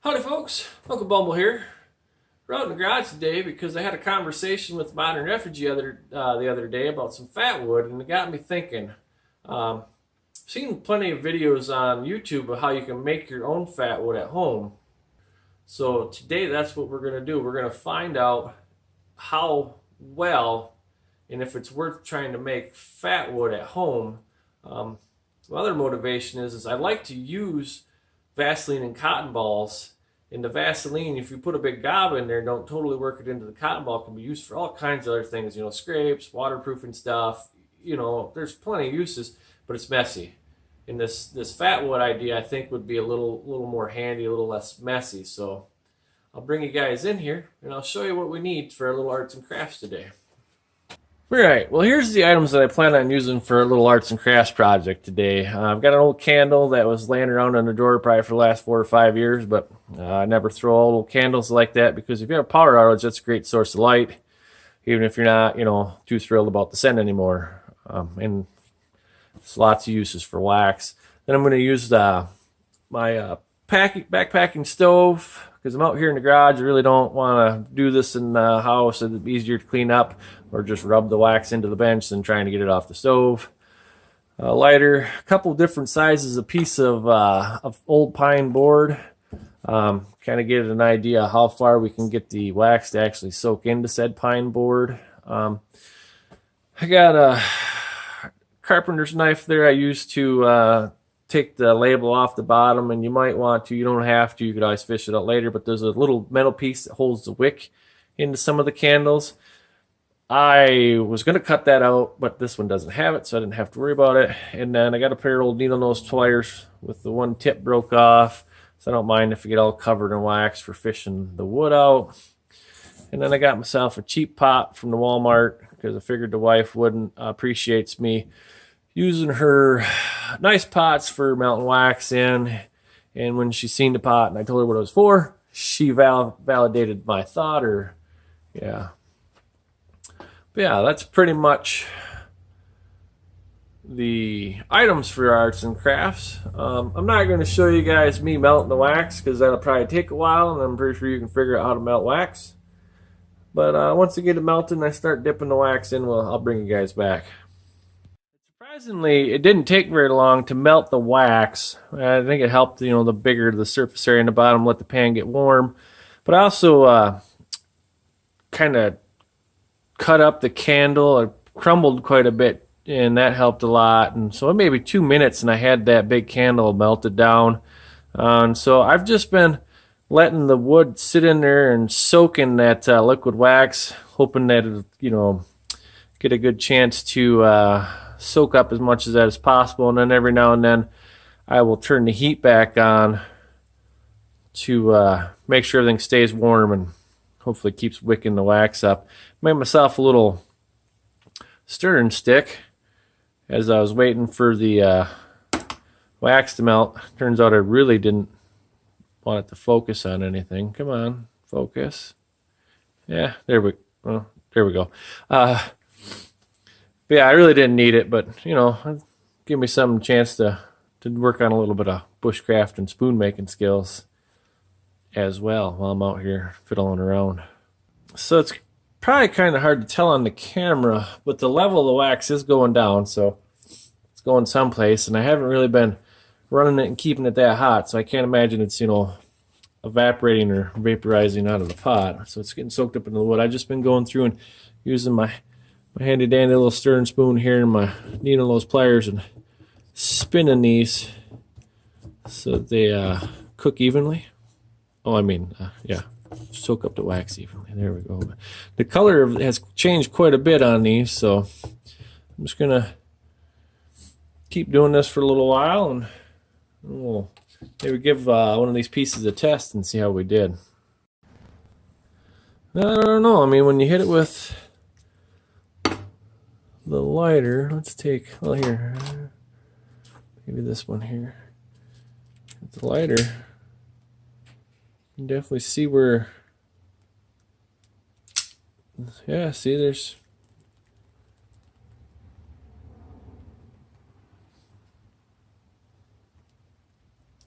Howdy folks, Uncle Bumble here. We're out in the garage today because I had a conversation with Modern Refugee the other day about some fat wood, and it got me thinking. I've seen plenty of videos on YouTube of how you can make your own fat wood at home. So today that's what we're going to do. We're going to find out how well and if it's worth trying to make fat wood at home. Some other motivation is I like to use Vaseline and cotton balls. And the Vaseline, if you put a big gob in there, don't totally work it into the cotton ball, can be used for all kinds of other things, scrapes, waterproofing stuff. There's plenty of uses, but it's messy. And this fat wood idea, I think, would be a little more handy, a little less messy. So I'll bring you guys in here, and I'll show you what we need for our little arts and crafts today. All right, well, here's the items that I plan on using for a little arts and crafts project today. I've got an old candle that was laying around in the drawer probably for the last 4 or 5 years, but I never throw old candles like that because if you have a power outage, that's a great source of light, even if you're not, too thrilled about the scent anymore. And there's lots of uses for wax. Then I'm going to use my backpacking stove because I'm out here in the garage. I really don't want to do this in the house. It'd be easier to clean up or just rub the wax into the bench than trying to get it off the stove. Lighter, a couple different sizes, a piece of old pine board. Kind of get an idea how far we can get the wax to actually soak into said pine board. I got a carpenter's knife there I used to take the label off the bottom, and you might want to, you don't have to, you could always fish it out later, but there's a little metal piece that holds the wick into some of the candles. I was going to cut that out, but this one doesn't have it, so I didn't have to worry about it. And then I got a pair of old needle nose pliers with the one tip broke off, so I don't mind if you get all covered in wax for fishing the wood out. And then I got myself a cheap pot from the Walmart because I figured the wife wouldn't appreciates me using her nice pots for melting wax in. And when she seen the pot and I told her what it was for, she validated my thought, But yeah, that's pretty much the items for arts and crafts. I'm not going to show you guys me melting the wax because that'll probably take a while, and I'm pretty sure you can figure out how to melt wax. But once I get it melted and I start dipping the wax in, I'll bring you guys back. Surprisingly, it didn't take very long to melt the wax. I think it helped, the bigger the surface area in the bottom, let the pan get warm. But I also kind of cut up the candle. It crumbled quite a bit, and that helped a lot. And so maybe 2 minutes, and I had that big candle melted down. And so I've just been letting the wood sit in there and soak in that liquid wax, hoping that it'll, get a good chance to soak up as much of that as possible. And then every now and then I will turn the heat back on to make sure everything stays warm and hopefully keeps wicking the wax up. Made myself a little stirring stick as I was waiting for the wax to melt. Turns out I really didn't want it to focus on anything. Come on, focus. Yeah, there we go. But yeah, I really didn't need it, but give me some chance to work on a little bit of bushcraft and spoon making skills as well while I'm out here fiddling around. So it's probably kind of hard to tell on the camera, but the level of the wax is going down, so it's going someplace, and I haven't really been running it and keeping it that hot, so I can't imagine it's evaporating or vaporizing out of the pot. So it's getting soaked up into the wood. I've just been going through and using my handy dandy little stirring spoon here and my needle nose pliers and spinning these so that they cook evenly. Soak up the wax evenly. There we go. The color has changed quite a bit on these, so I'm just gonna keep doing this for a little while, and we'll maybe give one of these pieces a test and see how we did. I don't know. When you hit it with the lighter, let's take, here, maybe this one here. With the lighter, you can definitely see where, see, there's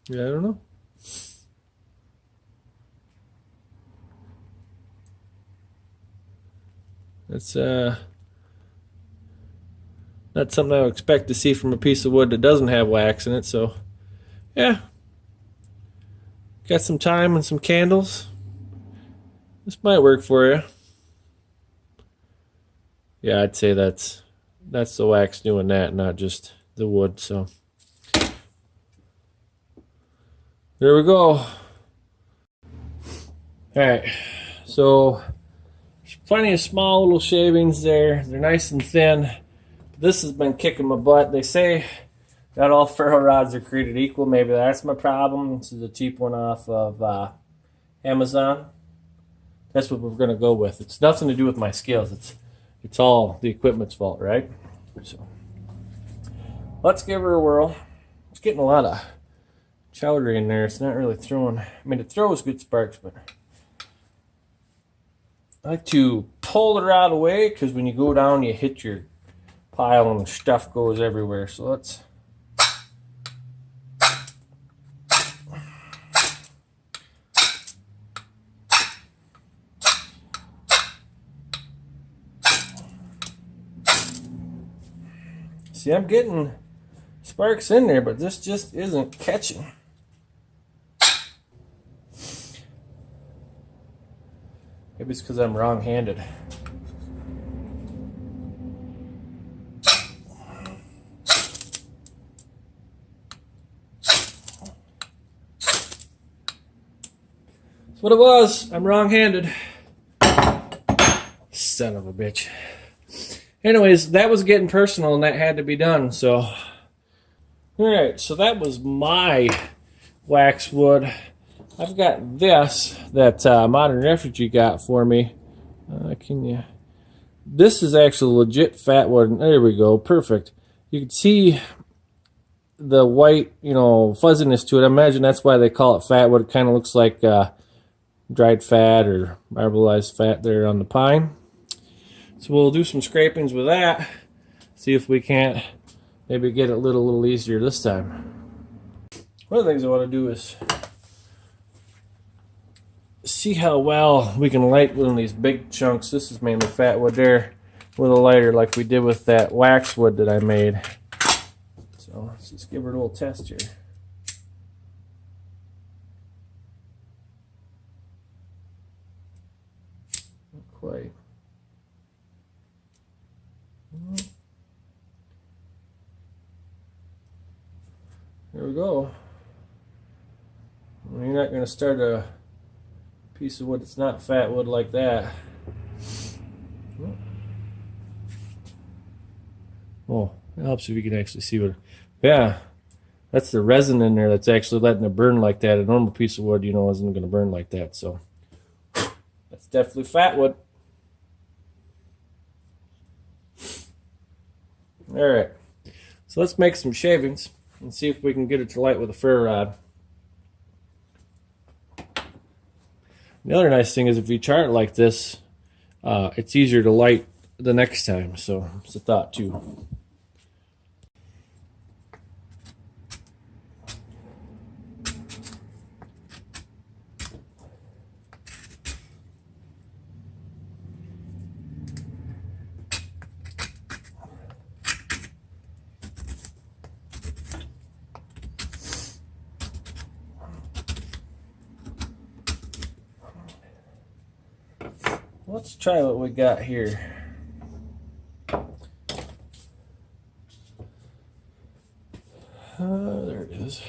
Yeah, I don't know. It's not something I would expect to see from a piece of wood that doesn't have wax in it. So yeah, got some time and some candles. This might work for you. Yeah, I'd say that's the wax doing that, not just the wood. So there we go. All right, so there's plenty of small little shavings there. They're nice and thin. This has been kicking my butt. They say not all ferro rods are created equal. Maybe that's my problem. This is a cheap one off of Amazon. That's what we're going to go with. It's nothing to do with my skills. It's all the equipment's fault, right? So let's give her a whirl. It's getting a lot of chowder in there. It's not really throwing. I mean, it throws good sparks, but I like to pull the rod away because when you go down, you hit your pile and stuff goes everywhere. So let's. See, I'm getting sparks in there, but this just isn't catching. Maybe it's because I'm wrong-handed. That's what it was. I'm wrong-handed. Son of a bitch. Anyways, that was getting personal, and that had to be done. So, all right. So that was my waxwood. I've got this that Modern Refugee got for me. This is actually legit fat wood. There we go. Perfect. You can see the white, fuzziness to it. I imagine that's why they call it fat wood. It kind of looks like dried fat or marbleized fat there on the pine. So we'll do some scrapings with that. See if we can't maybe get it a little easier this time. One of the things I want to do is see how well we can light one of these big chunks. This is mainly fat wood there with a lighter like we did with that waxwood that I made. So let's just give her a little test here. Not quite. There we go. You're not going to start a piece of wood that's not fat wood like that. Oh, it helps if you can actually see what. Yeah, that's the resin in there that's actually letting it burn like that. A normal piece of wood, isn't going to burn like that. So that's definitely fat wood. All right, so let's make some shavings and see if we can get it to light with a ferro rod. The other nice thing is if you char it like this, it's easier to light the next time. So it's a thought too. Let's try what we got here. There it is.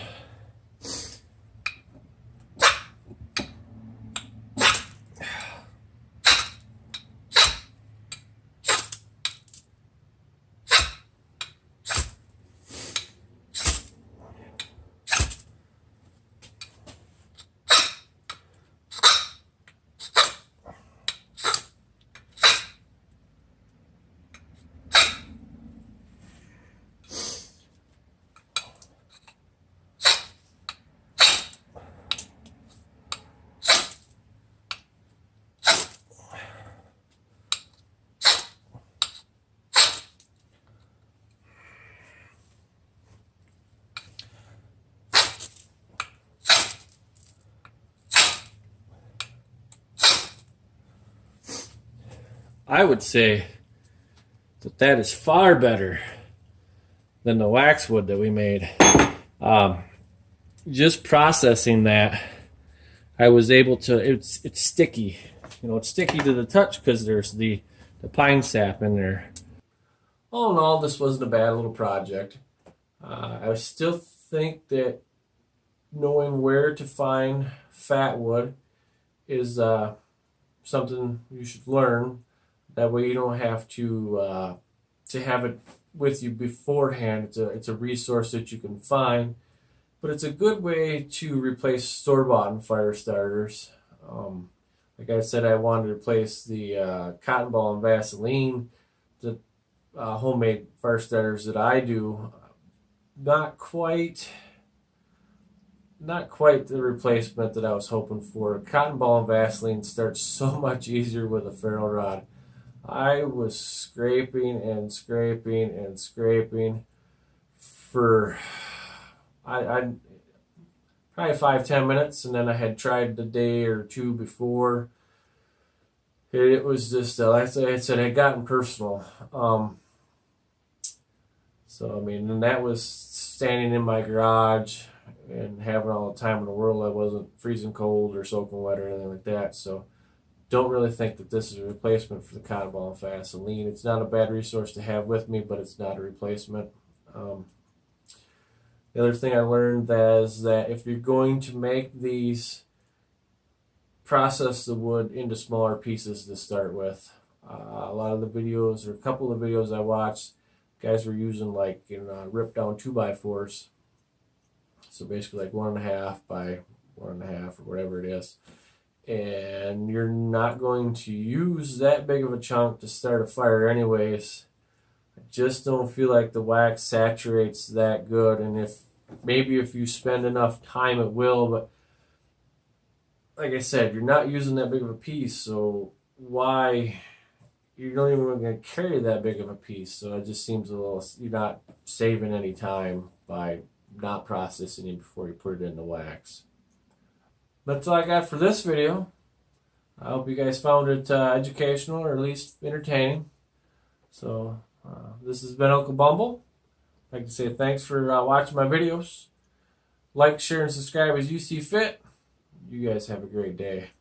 I would say that that is far better than the waxwood that we made. Just processing that, I was able to. It's sticky, it's sticky to the touch because there's the pine sap in there. All in all, this wasn't a bad little project. I still think that knowing where to find fat wood is something you should learn. That way you don't have to have it with you beforehand. It's a resource that you can find, but it's a good way to replace store-bought fire starters. Like I said, I wanted to replace the cotton ball and Vaseline, the homemade fire starters that I do. Not quite the replacement that I was hoping for. Cotton ball and Vaseline starts so much easier with a ferro rod. I was scraping and scraping and scraping for I probably 5-10 minutes, and then I had tried the day or two before. It was just like I said, it had gotten personal. So I mean, and that was standing in my garage and having all the time in the world. I wasn't freezing cold or soaking wet or anything like that. So don't really think that this is a replacement for the cotton ball and Vaseline. It's not a bad resource to have with me, but it's not a replacement. The other thing I learned is that if you're going to make these, process the wood into smaller pieces to start with. A lot of the videos, or a couple of videos I watched, guys were using like ripped down 2x4s. So basically like 1.5 by 1.5 or whatever it is. And you're not going to use that big of a chunk to start a fire anyways. I just don't feel like the wax saturates that good, and if you spend enough time it will, but like I said, you're not using that big of a piece, so why you're not even going to carry that big of a piece. So it just seems you're not saving any time by not processing it before you put it in the wax. That's all I got for this video. I hope you guys found it educational, or at least entertaining. So this has been Uncle Bumble. I'd like to say thanks for watching my videos. Like, share, and subscribe as you see fit. You guys have a great day.